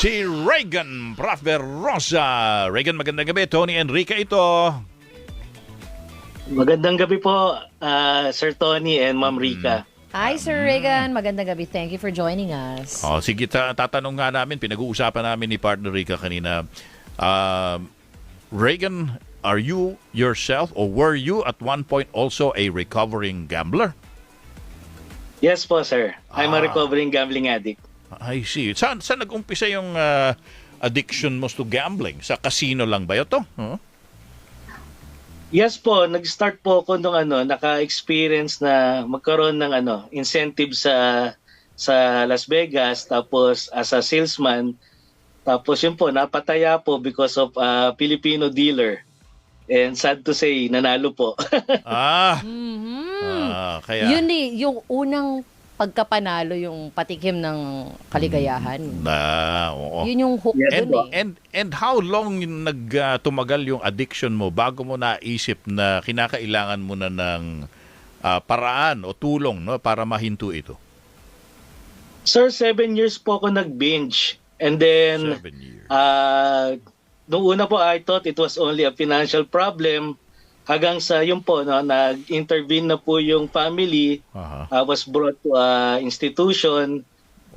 Si Reagan Braverosa. Reagan, magandang gabi. Tony Enrique ito. Magandang gabi po, Sir Tony and Ma'am Rica. Hi, Sir Reagan. Magandang gabi. Thank you for joining us. Sige, tatanong nga namin, pinag-uusapan namin ni partner Rica kanina. Reagan, are you yourself or were you at one point also a recovering gambler? Yes po, sir. I'm a recovering gambling addict. I see. Saan nag-umpisa yung addiction mo to gambling? Sa casino lang ba ito? Huh? Yes po, nag-start po ako nung naka-experience na magkaroon ng incentive sa Las Vegas, tapos as a salesman. Tapos yun po, napataya po because of Filipino dealer. And sad to say, nanalo po. Kaya Yun yung unang pagkapanalo, yung patikim ng kaligayahan. oo. Yun yung hook Yes, dun And how long tumagal yung addiction mo bago mo naisip na kinakailangan mo na ng paraan o tulong, no, para mahinto ito? Sir, 7 years po ako nag-binge. And then, 7 years. nung una po, I thought it was only a financial problem. Hanggang sa yun po, nag-intervene na po yung family. I was brought to a institution.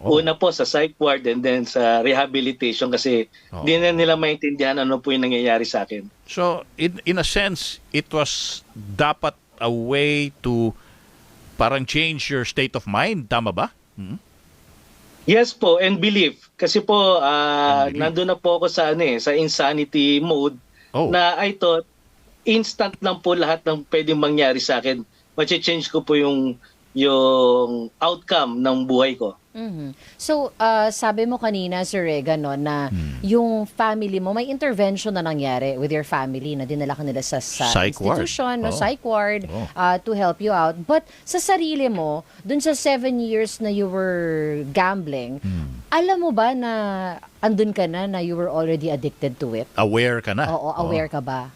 Una po sa psych ward and then sa rehabilitation kasi di na nila maintindihan ano po yung nangyayari sa akin. So, in a sense, it was dapat a way to parang change your state of mind. Tama ba? Yes po, and belief. Kasi po, And belief. nandun na po ako sa, sa insanity mode na I thought, instant lang po lahat ng pwedeng mangyari sa akin. Machi-change ko po yung outcome ng buhay ko. Mhm. So, sabi mo kanina, Sir Reagan, no, na yung family mo, may intervention na nangyari with your family na dinala ka nila sa Psych ward. institution, no, psych ward, Oh. to help you out. But sa sarili mo, dun sa 7 years na you were gambling, alam mo ba na andun ka na you were already addicted to it? Aware ka na. Oo, aware ka ba?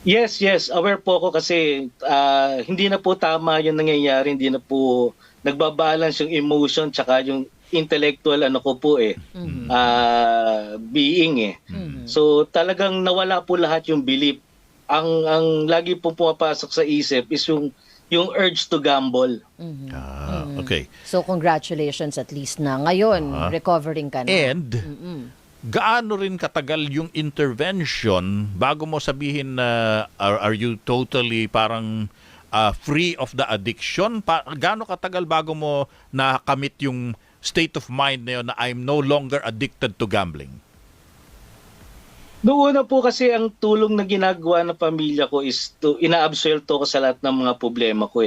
Yes. Aware po ako kasi hindi na po tama yung nangyayari. Hindi na po nagbabalance yung emotion tsaka yung intellectual ko po being . So talagang nawala po lahat yung belief. Ang lagi po pumapasok sa isip is yung urge to gamble. Okay. So, congratulations at least na ngayon, recovering ka na. And gaano rin katagal yung intervention bago mo sabihin na are you totally parang free of the addiction? Gaano katagal bago mo nakamit yung state of mind na yun na I'm no longer addicted to gambling? Noong una po kasi ang tulong na ginagawa ng pamilya ko is inaabsuelto ko sa lahat ng mga problema ko .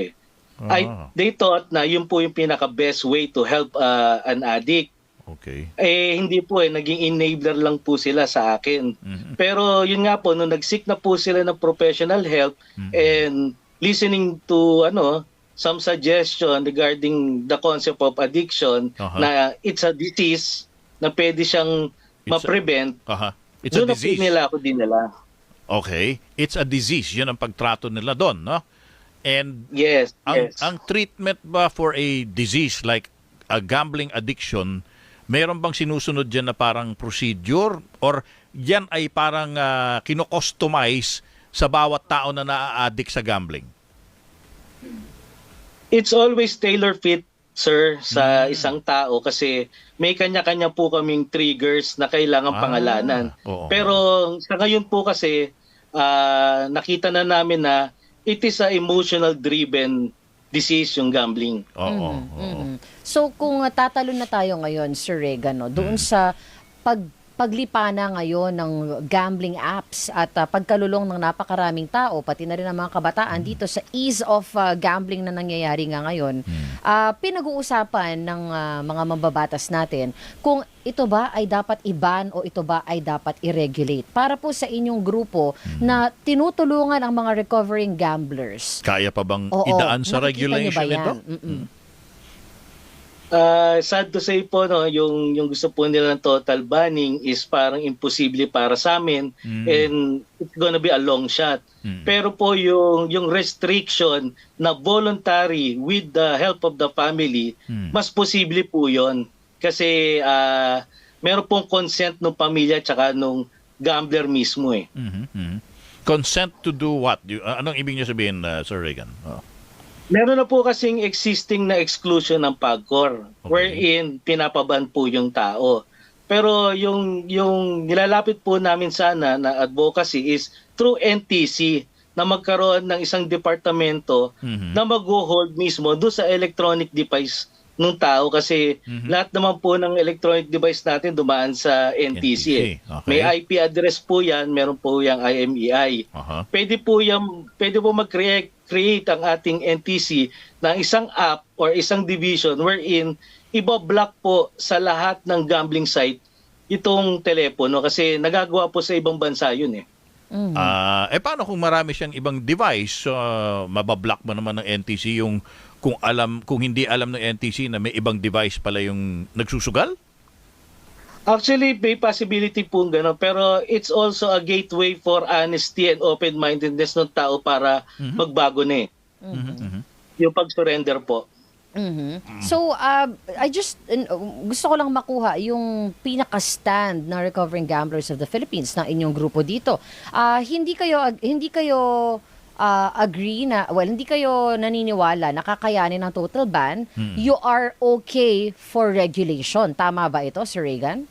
They thought na yun po yung pinaka-best way to help an addict. Okay. Hindi po naging enabler lang po sila sa akin. Pero yun nga po, nung nag-seek na po sila ng professional help and listening to some suggestion regarding the concept of addiction na it's a disease na pwede siyang ma-prevent, It's a doon na po disease. nila ako dinala. Okay. It's a disease. Yun ang pagtrato nila doon, no? And Yes. ang treatment ba for a disease like a gambling addiction, mayroon bang sinusunod dyan na parang procedure or yan ay parang kino-customize sa bawat tao na naa-addict sa gambling? It's always tailor-fit, sir, sa isang tao kasi may kanya-kanya po kaming triggers na kailangan pangalanan. Pero sa ngayon po kasi nakita na namin na it is a emotional driven disease yung gambling. So kung tatalon na tayo ngayon, Sir Reagan, doon sa paglipana ngayon ng gambling apps at pagkalulong ng napakaraming tao, pati na rin ang mga kabataan dito sa ease of gambling na nangyayari nga ngayon, pinag-uusapan ng mga mababatas natin kung ito ba ay dapat i-ban o ito ba ay dapat i-regulate. Para po sa inyong grupo na tinutulungan ang mga recovering gamblers. Kaya pa bang Oo, idaan sa nakikita niyo ba regulation ito? yan? Sad to say po, yung gusto po nila ng total banning is parang imposible para sa amin and it's gonna be a long shot. Pero po yung restriction na voluntary with the help of the family, mas posible po yon. Kasi meron pong consent ng pamilya tsaka nung gambler mismo eh. Consent to do what? Anong ibig niyo sabihin, Sir Regan? Meron na po kasing existing na exclusion ng PAGCOR wherein pinapaban po yung tao. Pero yung nilalapit po namin sana na advocacy is through NTC na magkaroon ng isang departamento na mag-hold mismo doon sa electronic device ng tao kasi lahat naman po ng electronic device natin dumaan sa NTC. Okay. May IP address po yan, meron po yung IMEI. Pwede po mag-create ang ating NTC ng isang app or isang division wherein iba-block po sa lahat ng gambling site itong telepono kasi nagagawa po sa ibang bansa yun eh. Paano kung marami siyang ibang device? Mabablock mo naman ng NTC yung kung hindi alam ng NTC na may ibang device pala yung nagsusugal? Actually, may possibility po gano'n. Pero it's also a gateway for honesty and open-mindedness ng tao para magbago na eh. Yung pag-surrender po. So, gusto ko lang makuha yung pinaka-stand ng Recovering Gamblers of the Philippines na inyong grupo dito. Hindi kayo agree na, hindi kayo naniniwala na kakayanin ng total ban. You are okay for regulation. Tama ba ito, Sir Regan?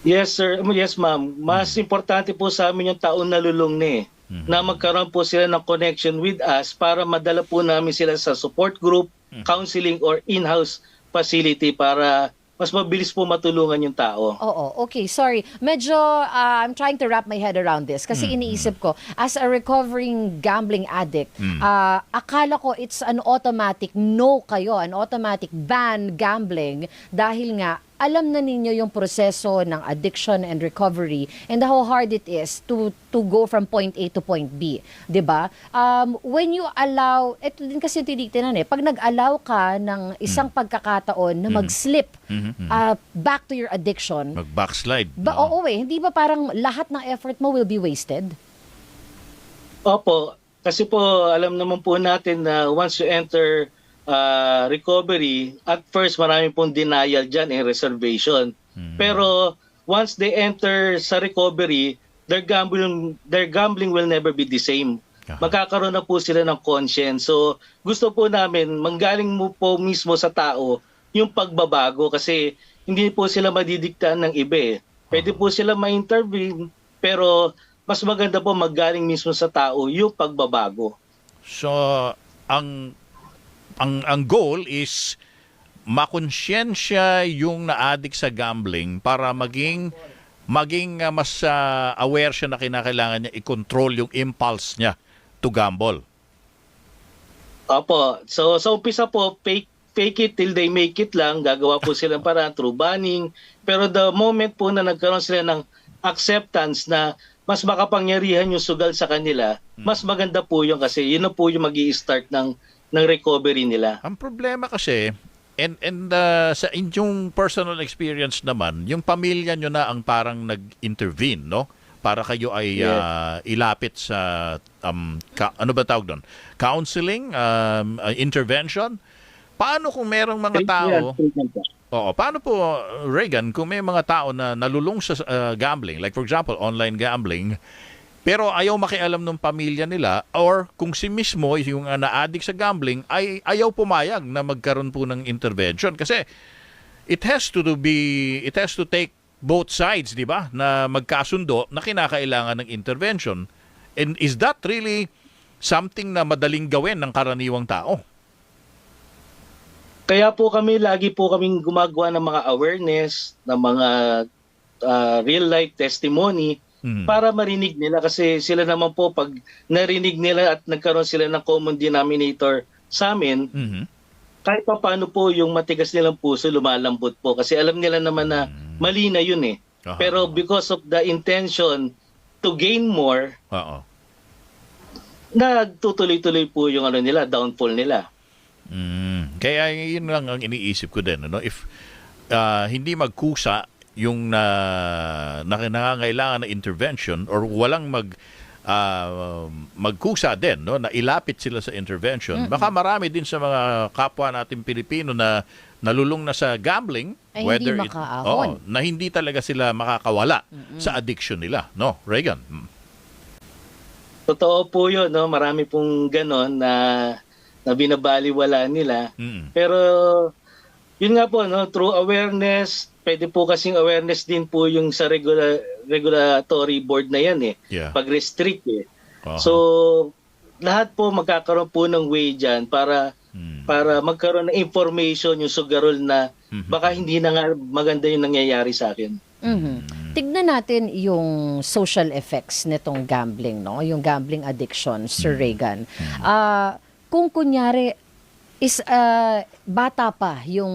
Yes, sir. Yes, ma'am. Mas importante po sa amin yung taong nalulung na eh. Na magkaroon po sila ng connection with us para madala po namin sila sa support group, counseling or in-house facility para mas mabilis po matulungan yung tao. Oo, okay. Sorry. Medyo I'm trying to wrap my head around this kasi iniisip ko, as a recovering gambling addict, akala ko it's an automatic no kayo, an automatic ban gambling dahil nga alam na ninyo yung proseso ng addiction and recovery and how hard it is to go from point A to point B, 'di ba? When you allow, ito din kasi tinitingnan pag nag-allow ka ng isang pagkakataon na mag-slip back to your addiction, mag-backslide. Oo hindi ba parang lahat ng effort mo will be wasted? Opo, kasi po alam naman po natin na once you enter recovery, at first marami pong denial dyan and reservation. Pero once they enter sa recovery, their gambling will never be the same. Magkakaroon na po sila ng conscience. So gusto po namin manggaling mo po mismo sa tao yung pagbabago kasi hindi po sila madidiktahan ng iba eh. Pwede po sila ma-intervene pero mas maganda po maggaling mismo sa tao yung pagbabago. So ang goal is makonsyensya yung na-addict sa gambling para maging mas aware siya na kinakailangan niya i-control yung impulse niya to gamble. Opo. So sa umpisa po, fake it till they make it lang. Gagawa po sila para through banning. Pero the moment po na nagkaroon sila ng acceptance na mas makapangyarihan yung sugal sa kanila, mas maganda po yun kasi yun na po yung mag-i-start ng recovery nila. Ang problema kasi, and sa inyong personal experience naman, yung pamilya nyo na ang parang nag-intervene, no? Para kayo ay ilapit sa, ano ba tawag doon? Counseling? Intervention? Paano kung merong mga tao... paano po, Regan, kung may mga tao na nalulung sa gambling, like for example, online gambling, pero ayaw makialam ng pamilya nila or kung si mismo yung na-addict sa gambling ay ayaw pumayag na magkaroon po ng intervention kasi it has to take both sides, di ba? Na magkasundo na kinakailangan ng intervention. And is that really something na madaling gawin ng karaniwang tao? Kaya po lagi po kaming gumagawa ng mga awareness, ng mga real life testimony para marinig nila kasi sila naman po pag narinig nila at nagkaroon sila ng common denominator sa amin, kahit pa paano po yung matigas nilang puso lumalambot po kasi alam nila naman na mali na yun eh. Pero because of the intention to gain more, nagtutuloy-tuloy po yung downfall nila. Kaya yun lang ang iniisip ko din. If hindi magkusa yung nangangailangan na intervention or walang magkusa din, no, na ilapit sila sa intervention. Baka marami din sa mga kapwa natin Pilipino na nalulung na sa gambling, Ay, hindi makaahon. na hindi talaga sila makakawala sa addiction nila, no, Regan? Totoo po yun, no? Marami pong ganon na binabaliwala nila. Pero yun nga po, no, through awareness, pwede po kasing awareness din po yung sa regulatory board na yan pag-restrict So lahat po magkakaroon po ng way dyan para magkaroon ng information yung sugarol na baka hindi na nga maganda yung nangyayari sa akin. Tignan natin yung social effects nitong gambling, no? Yung gambling addiction, Sir Regan. Kung kunyari bata pa yung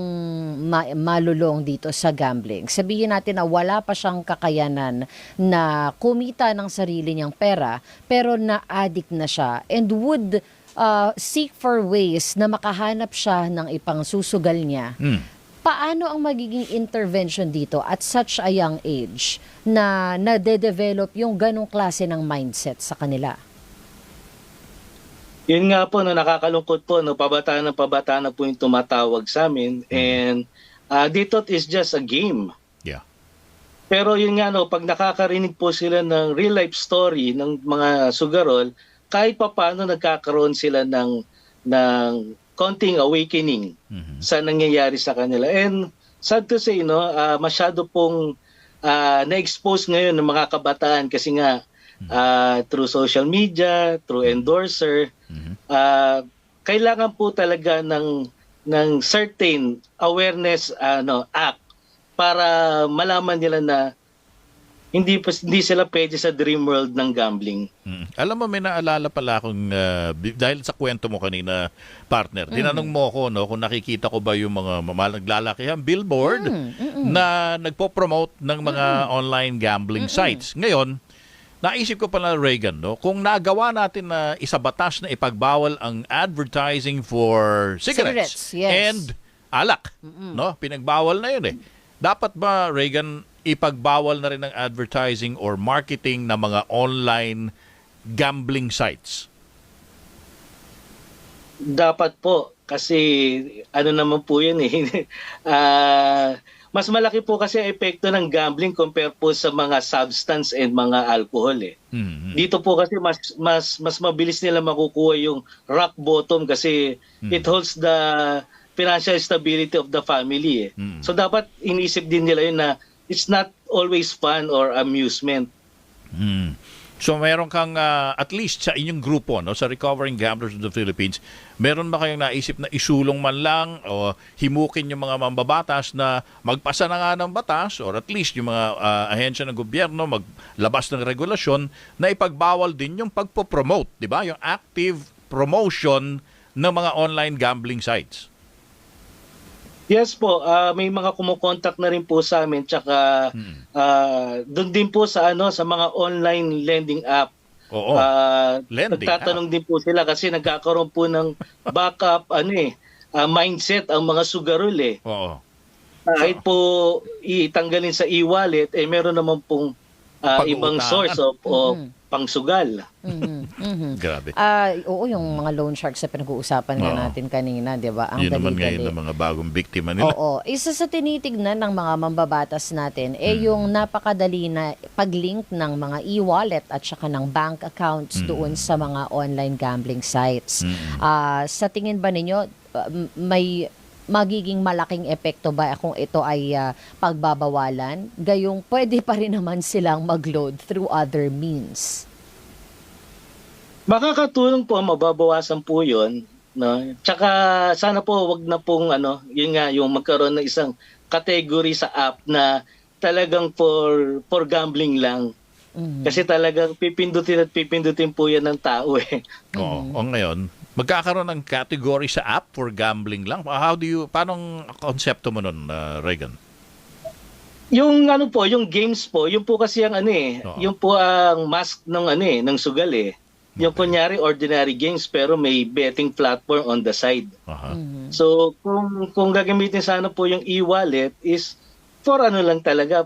malulong dito sa gambling, sabihin natin na wala pa siyang kakayanan na kumita ng sarili niyang pera, pero na-addict na siya and would seek for ways na makahanap siya ng ipang susugal niya. Paano ang magiging intervention dito at such a young age na nade-develop yung ganong klase ng mindset sa kanila? Yun nga po, no, nakakalungkot po, no, pabata na po yung tumatawag sa amin. And dito is just a game. Yeah. Pero yun nga, no, pag nakakarinig po sila ng real life story ng mga sugarol, kahit pa paano nagkakaroon sila ng konting awakening sa nangyayari sa kanila. And sad to say, no, masyado pong na-expose ngayon ng mga kabataan kasi nga through social media, through endorser, kailangan po talaga ng certain awareness act para malaman nila na hindi sila pwede sa dream world ng gambling. Alam mo, may naalala pala akong, dahil sa kwento mo kanina, partner, tinanong mo ko, no, kung nakikita ko ba yung mga naglalakihang billboard na nagpo-promote ng mga online gambling sites. Ngayon, naisip ko pala, Regan, no, kung nagawa natin na isabatas na ipagbawal ang advertising for cigarettes yes. and alak, no, pinagbawal na yun Dapat ba, Regan, ipagbawal na rin ang advertising or marketing ng mga online gambling sites? Dapat po. Kasi ano naman po yan mas malaki po kasi ang epekto ng gambling compare po sa mga substance and mga alcohol Dito po kasi mas mabilis nila makukuha yung rock bottom kasi it holds the financial stability of the family So dapat inisip din nila yun na it's not always fun or amusement. So meron kang at least sa inyong grupo, no, sa Recovering Gamblers of the Philippines, meron ba kayong naisip na isulong man lang o himukin yung mga mambabatas na magpasa na nga ng batas or at least yung mga ahensya ng gobyerno maglabas ng regulasyon na ipagbawal din yung pagpo-promote, di ba? Yung active promotion ng mga online gambling sites. Yes po, may mga kumukontak na rin po sa amin tsaka doon din po sa sa mga online lending app. Oo. Nagtatanong din po sila kasi nagkakaroon po ng backup mindset ang mga sugarol Oo. Kahit po itanggalin sa e-wallet meron naman pong ibang source of pangsugal. Grabe. Oo, yung mga loan sharks sa pinag-uusapan nga natin kanina, di ba? Ang yun naman dali-dali. ngayon ng mga bagong biktima nila. Oo. Isa sa tinitignan ng mga mambabatas natin yung napakadali na pag-link ng mga e-wallet at saka ng bank accounts doon sa mga online gambling sites. Sa tingin ba ninyo, may magiging malaking epekto ba kung ito ay pagbabawalan? Gayong pwede pa rin naman silang mag-load through other means. Makakatulong po, mababawasan po 'yon, no? Tsaka sana po wag na pong yun nga yung magkaroon ng isang category sa app na talagang for gambling lang. Kasi talagang pipindutin po 'yan ng tao Oo. O ngayon, magkakaroon ng category sa app for gambling lang. Paano konsepto mo nun, Regan? Yung yung games po, yung po kasi ang yung po ang mask ng sugal Yung kunyari ordinary games pero may betting platform on the side. So kung gagamitin sana po yung e-wallet is for lang talaga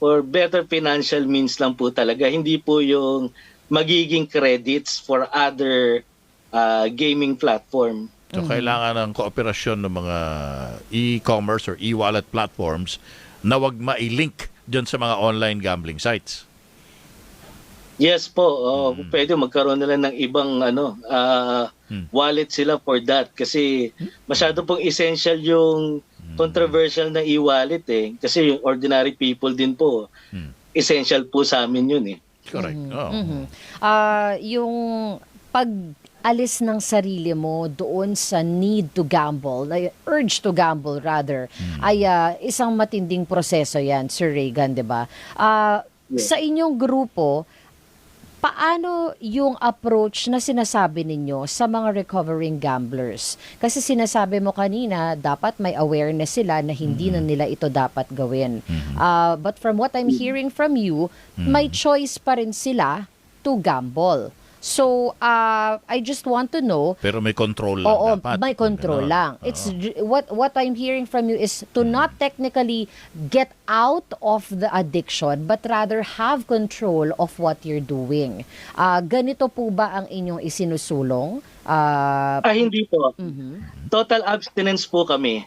for better financial means lang po talaga. Hindi po yung magiging credits for other gaming platform. So, kailangan ng kooperasyon ng mga e-commerce or e-wallet platforms na wag ma-link dyan sa mga online gambling sites. Yes po, pwede magkaroon nila ng ibang wallet sila for that kasi masyado pong essential yung controversial na e-wallet kasi yung ordinary people din po essential po sa amin yun Correct. Yung pag-alis ng sarili mo doon sa need to gamble, urge to gamble rather, ay isang matinding proseso yan, Sir Regan, di ba? Sa inyong grupo, paano yung approach na sinasabi ninyo sa mga recovering gamblers? Kasi sinasabi mo kanina, dapat may awareness sila na hindi na nila ito dapat gawin. But from what I'm hearing from you, may choice pa rin sila to gamble. So, I just want to know. Pero may control lang dapat. May control lang. It's what I'm hearing from you is to not technically get out of the addiction, but rather have control of what you're doing. Ganito po ba ang inyong isinusulong? Hindi po. Total abstinence po kami.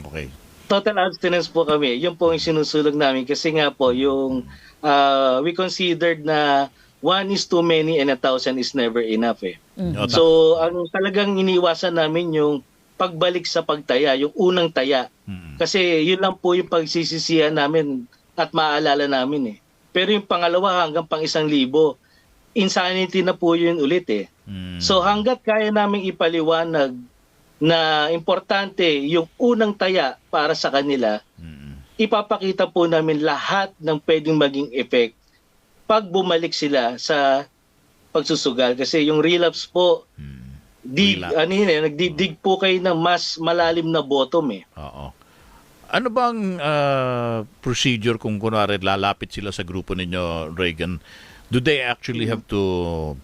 Okay. Total abstinence po kami. Yun po yung sinusulong namin kasi nga po yung we considered na 1 is too many and 1,000 is never enough So, ang talagang iniwasan namin yung pagbalik sa pagtaya, yung unang taya. Kasi yun lang po yung pagsisisihan namin at maaalala namin Pero yung pangalawa hanggang pang 1,000, insanity na po yun ulit So, hanggat kaya namin ipaliwanag na importante yung unang taya para sa kanila, ipapakita po namin lahat ng pwedeng maging effect pag bumalik sila sa pagsusugal. Kasi yung relapse po, nagdidig po kayo ng mas malalim na bottom Oo. Ano bang procedure kung kunwari lalapit sila sa grupo ninyo, Regan? Do they actually have to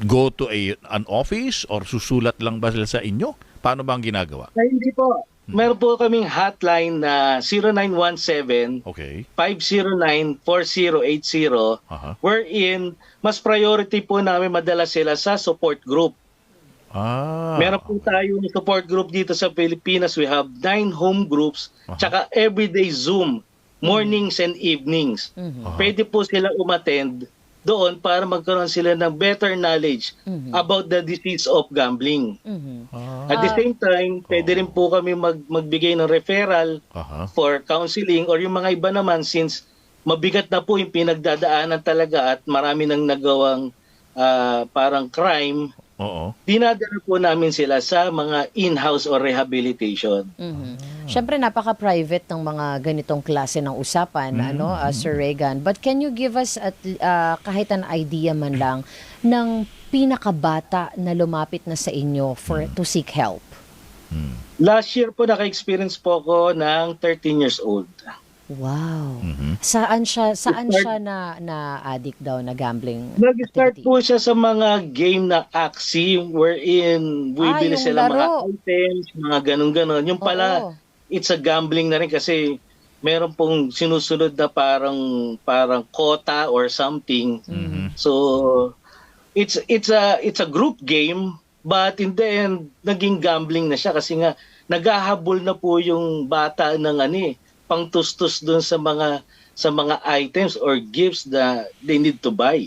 go to an office or susulat lang ba sila sa inyo? Paano ba ang ginagawa? Hindi po. Meron po kaming hotline na 0917 509-4080 wherein mas priority po namin madala sila sa support group. Meron po tayong support group dito sa Pilipinas. We have 9 home groups tsaka everyday Zoom, mornings and evenings. Pwede po sila umattend doon para magkaroon sila ng better knowledge about the disease of gambling. At the same time, pwede rin po kami magbigay ng referral for counseling or yung mga iba naman since mabigat na po yung pinagdadaanan talaga at marami nang nagawang parang crime. Dinadala po namin sila sa mga in-house or rehabilitation. Siyempre, napaka-private ng mga ganitong klase ng usapan, Sir Regan. But can you give us kahit an idea man lang ng pinakabata na lumapit na sa inyo to seek help? Last year po, naka-experience po ako ng 13 years old. Wow. Saan siya na addict daw na gambling? Nag-start po siya sa mga game na Axie wherein bibili sila mga items, mga ganun-ganon. Yung pala, it's a gambling na rin kasi meron pong sinusunod na parang quota or something. So it's a group game but in the end naging gambling na siya kasi nga naghahabol na po yung bata ng pangtustos doon sa mga items or gifts that they need to buy.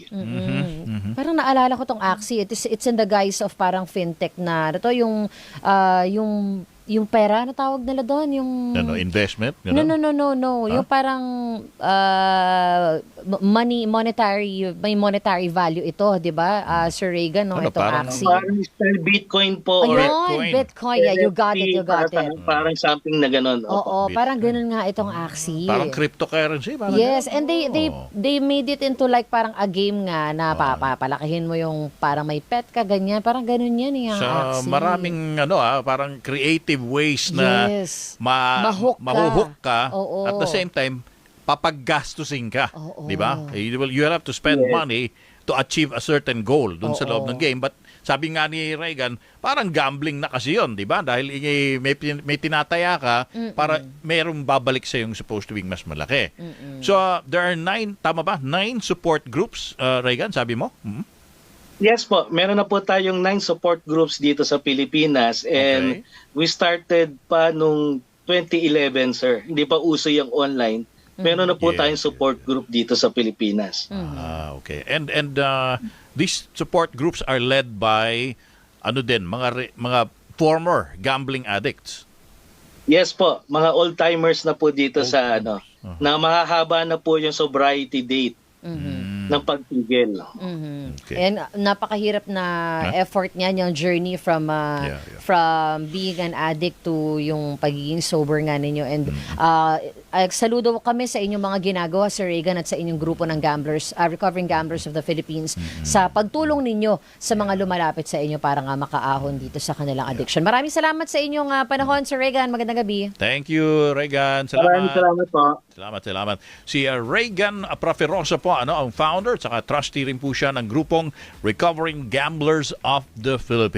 Parang naalala ko tong Axie. It's in the guise of parang fintech na ito yung pera na tawag nila doon, yung investment? No. Yung parang may monetary value ito, 'di ba? Sir Regan, itong Axie. Parang style Bitcoin po. Bitcoin. Yeah, you got it. Parang something na gano'n. Parang ganun nga itong Axie. Parang cryptocurrency. Yes, and they made it into like parang a game nga na papalakihin mo yung parang may pet ka, ganyan. Parang ganun yan yung Axie. Maraming parang creative ways na mahuhook ka at the same time papaggastusin ka, di ba? You have to spend money to achieve a certain goal dun sa loob ng game but sabi nga ni Reagan, parang gambling na kasi yon, di ba? Dahil may tinataya ka para mayroong babalik sa yung supposed to be mas malaki. So, there are 9, tama ba? 9 support groups, Reagan, sabi mo? Yes po, meron na po tayong 9 support groups dito sa Pilipinas and we started pa nung 2011, sir. Hindi pa uso yung online. Meron na po tayong support group dito sa Pilipinas. Okay. And these support groups are led by mga former gambling addicts. Yes po, mga old-timers na po dito sa na mahahaba na po yung sobriety date ng pagtigil. Okay. And napakahirap na effort niyan, yung journey from from being an addict to yung pagiging sober nga ninyo. And saludo kami sa inyong mga ginagawa, Sir Reagan, at sa inyong grupo ng gamblers, Recovering Gamblers of the Philippines, sa pagtulong ninyo sa mga lumalapit sa inyo para nga makaahon dito sa kanilang addiction. Maraming salamat sa inyong panahon, Sir Reagan. Magandang gabi. Thank you, Reagan. Salamat. Maraming salamat po. Salamat. Si Reagan Proferosa po, ang founder at trustee rin po siya ng grupong Recovering Gamblers of the Philippines.